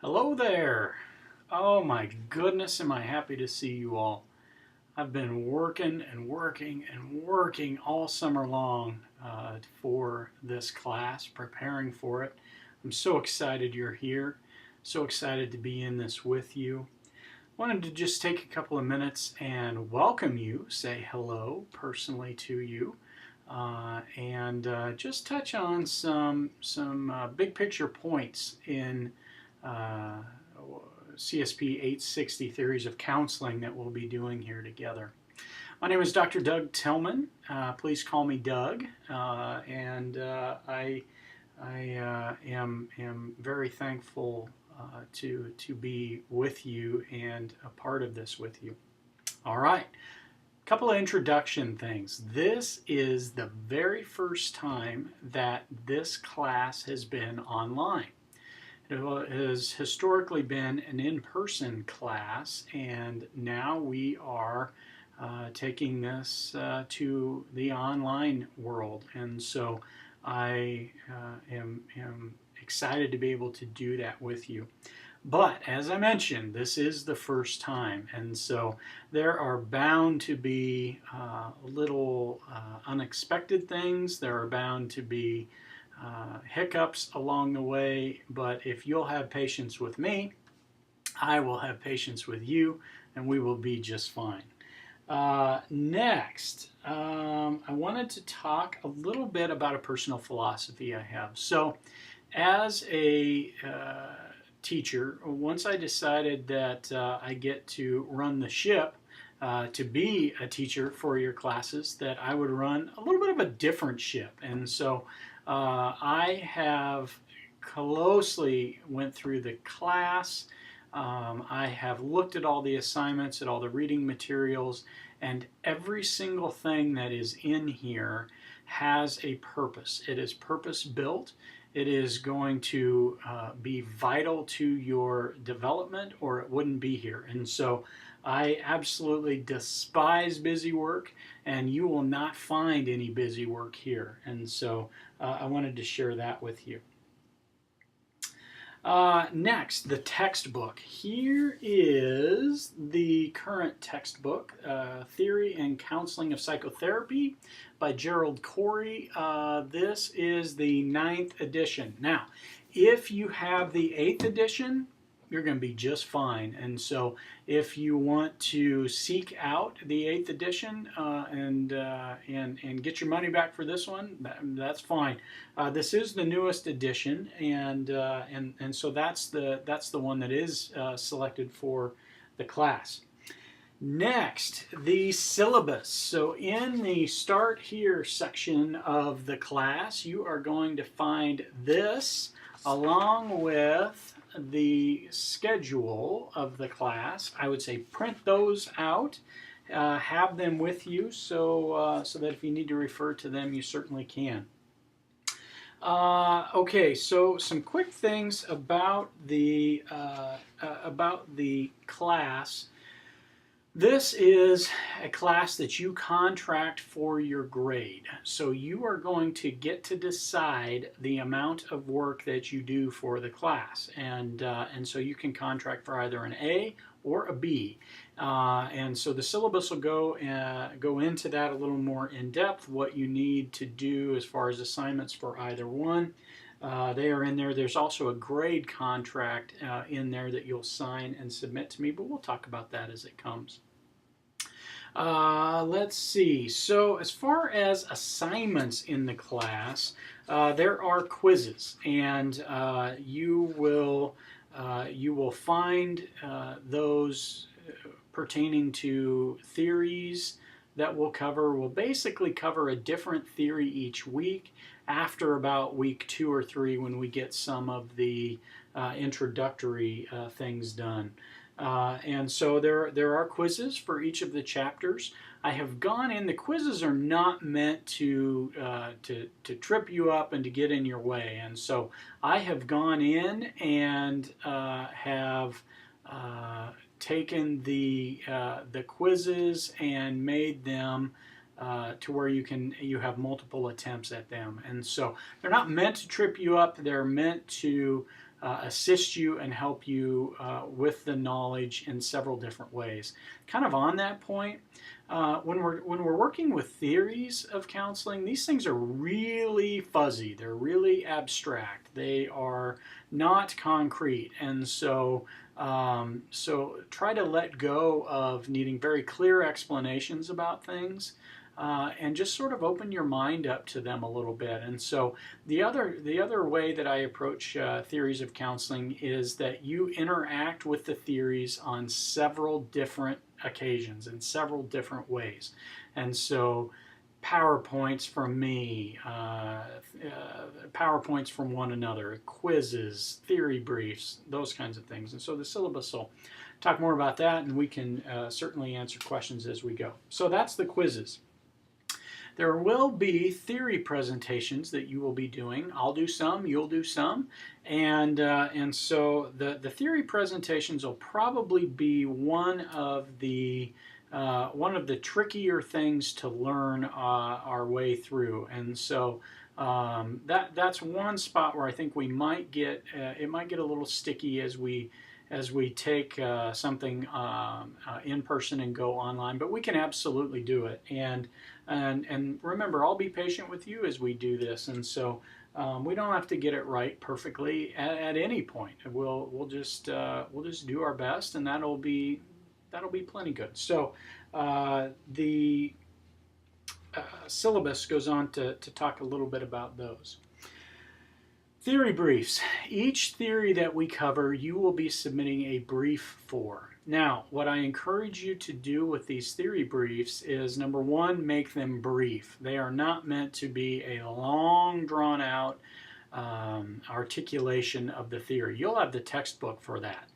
Hello there. Oh my goodness, am I happy to see you all. I've been working and working and working all summer long for this class, preparing for it. I'm so excited you're here, so excited to be in this with you. Wanted to just take a couple of minutes and welcome you, say hello personally to you, and just touch on some big picture points in uh, CSP 860 theories of counseling that we'll be doing here together. My name is Dr. Doug Tillman. Please call me Doug, and I am very thankful to be with you and a part of this with you. All right, a couple of introduction things. This is the very first time that this class has been online. It has historically been an in-person class, and now we are taking this to the online world. And so I am excited to be able to do that with you. But as I mentioned, this is the first time, and so there are bound to be little unexpected things. There are bound to be hiccups along the way, but if you'll have patience with me, I will have patience with you, and we will be just fine. Next, I wanted to talk a little bit about a personal philosophy I have. So, as a teacher, once I decided that I get to run the ship, to be a teacher for your classes, that I would run a little bit of a different ship. And so I have closely went through the class. I have looked at all the assignments, at all the reading materials, and every single thing that is in here has a purpose. It is purpose built. It is going to be vital to your development, or it wouldn't be here. And so I absolutely despise busy work, and you will not find any busy work here. And so I wanted to share that with you. Next, the textbook. Here is the current textbook, Theory and Counseling of Psychotherapy by Gerald Corey. This is the 9th edition. Now, if you have the 8th edition, you're going to be just fine. And so if you want to seek out the 8th edition and get your money back for this one, that's fine. This is the newest edition, and so that's the one that is selected for the class. Next, the syllabus. So in the Start Here section of the class, you are going to find this along with the schedule of the class. I would say print those out, have them with you so that if you need to refer to them, you certainly can. Okay, so some quick things about the class. This is a class that you contract for your grade. So you are going to get to decide the amount of work that you do for the class. And so you can contract for either an A or a B. And so the syllabus will go into that a little more in depth, what you need to do as far as assignments for either one. They are in there. There's also a grade contract in there that you'll sign and submit to me, but we'll talk about that as it comes. Let's see. So as far as assignments in the class, there are quizzes, and you will find those pertaining to theories that we'll cover. We'll basically cover a different theory each week after about week 2 or 3 when we get some of the introductory things done. And so there are quizzes for each of the chapters. I have gone in. The quizzes are not meant to trip you up and to get in your way. And so I have gone in and have taken the quizzes and made them to where you have multiple attempts at them. And so they're not meant to trip you up. They're meant to assist you and help you with the knowledge in several different ways. Kind of on that point, when we're working with theories of counseling, these things are really fuzzy. They're really abstract. They are not concrete, and so try to let go of needing very clear explanations about things. And just sort of open your mind up to them a little bit. And so the other way that I approach theories of counseling is that you interact with the theories on several different occasions in several different ways. And so PowerPoints from me, PowerPoints from one another, quizzes, theory briefs, those kinds of things. And so the syllabus will talk more about that, and we can certainly answer questions as we go. So that's the quizzes. There will be theory presentations that you will be doing. I'll do some, you'll do some, and so the theory presentations will probably be one of the trickier things to learn our way through, and so that's one spot where I think we might get it might get a little sticky as we take something in person and go online, but we can absolutely do it. And remember, I'll be patient with you as we do this, and so we don't have to get it right perfectly at any point. We'll just do our best, and that'll be plenty good. So the syllabus goes on to talk a little bit about those. Theory briefs. Each theory that we cover, you will be submitting a brief for. Now, what I encourage you to do with these theory briefs is, number one, make them brief. They are not meant to be a long, drawn-out articulation of the theory. You'll have the textbook for that.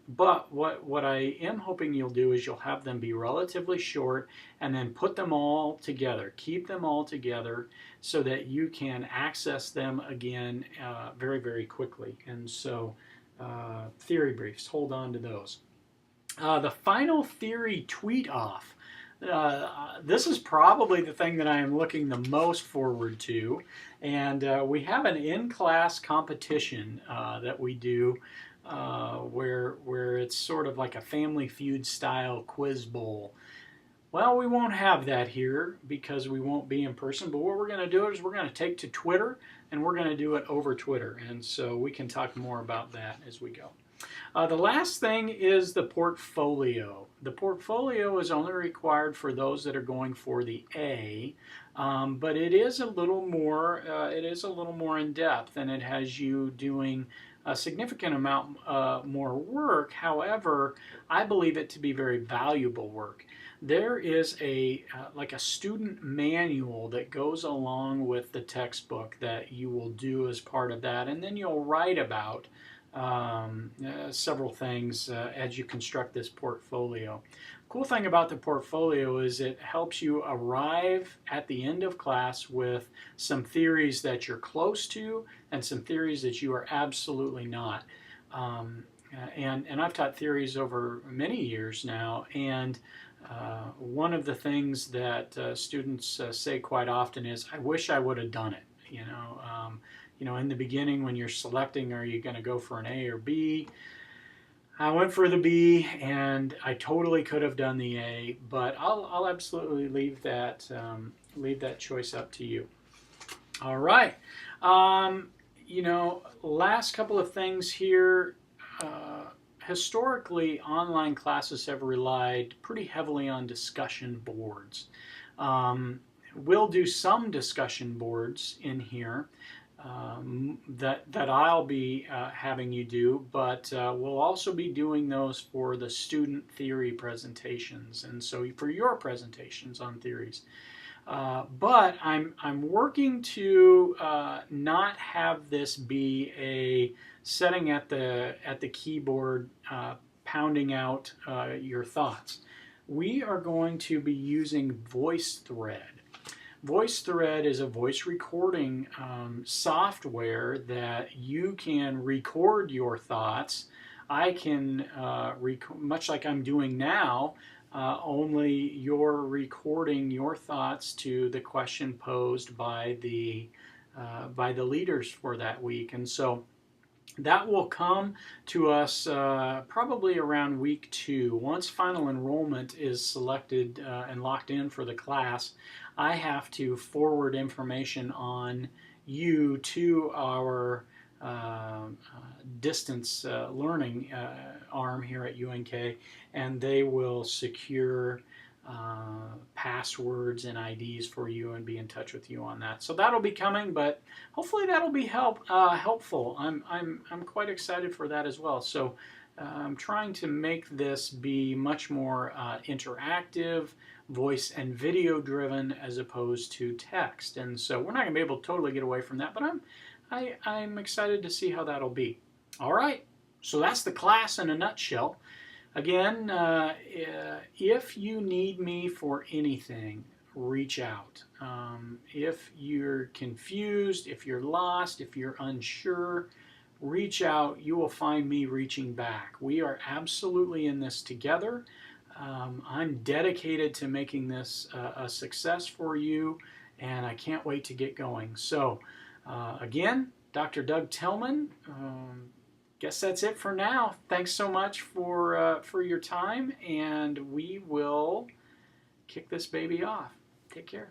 But what I am hoping you'll do is you'll have them be relatively short and then put them all together. Keep them all together so that you can access them again very, very quickly. And so theory briefs, hold on to those. The final theory tweet off. This is probably the thing that I am looking the most forward to. And we have an in-class competition that we do where it's sort of like a Family Feud style quiz bowl. Well, we won't have that here because we won't be in person, but what we're going to do is we're going to take to Twitter, and we're going to do it over Twitter, and so we can talk more about that as we go. The last thing is the portfolio. The portfolio is only required for those that are going for the A, but it is a little more in depth, and it has you doing a significant amount more work. However, I believe it to be very valuable work. There is like a student manual that goes along with the textbook that you will do as part of that, and then you'll write about several things as you construct this portfolio. Cool thing about the portfolio is it helps you arrive at the end of class with some theories that you're close to and some theories that you are absolutely not. And I've taught theories over many years now, and one of the things that students say quite often is, I wish I would have done it. In the beginning when you're selecting, are you going to go for an A or B? I went for the B, and I totally could have done the A, but I'll absolutely leave that choice up to you. All right. Last couple of things here. Historically, online classes have relied pretty heavily on discussion boards. We'll do some discussion boards in here that I'll be having you do, but we'll also be doing those for the student theory presentations, and so for your presentations on theories. But I'm working to not have this be a setting at the keyboard pounding out your thoughts. We are going to be using VoiceThread. VoiceThread is a voice recording software that you can record your thoughts. I can, much like I'm doing now, only you're recording your thoughts to the question posed by the leaders for that week. And so That will come to us probably around week 2. Once final enrollment is selected and locked in for the class, I have to forward information on you to our distance learning arm here at UNK, and they will secure passwords and IDs for you and be in touch with you on that. So that'll be coming, but hopefully that'll be helpful. I'm quite excited for that as well. So I'm trying to make this be much more interactive, voice and video driven as opposed to text. And so we're not going to be able to totally get away from that, but I'm excited to see how that'll be. All right, so that's the class in a nutshell. Again, if you need me for anything, reach out. If you're confused, if you're lost, if you're unsure, reach out. You will find me reaching back. We are absolutely in this together. I'm dedicated to making this a success for you, and I can't wait to get going. So, again, Dr. Doug Tillman. Guess that's it for now. Thanks so much for your time, and we will kick this baby off. Take care.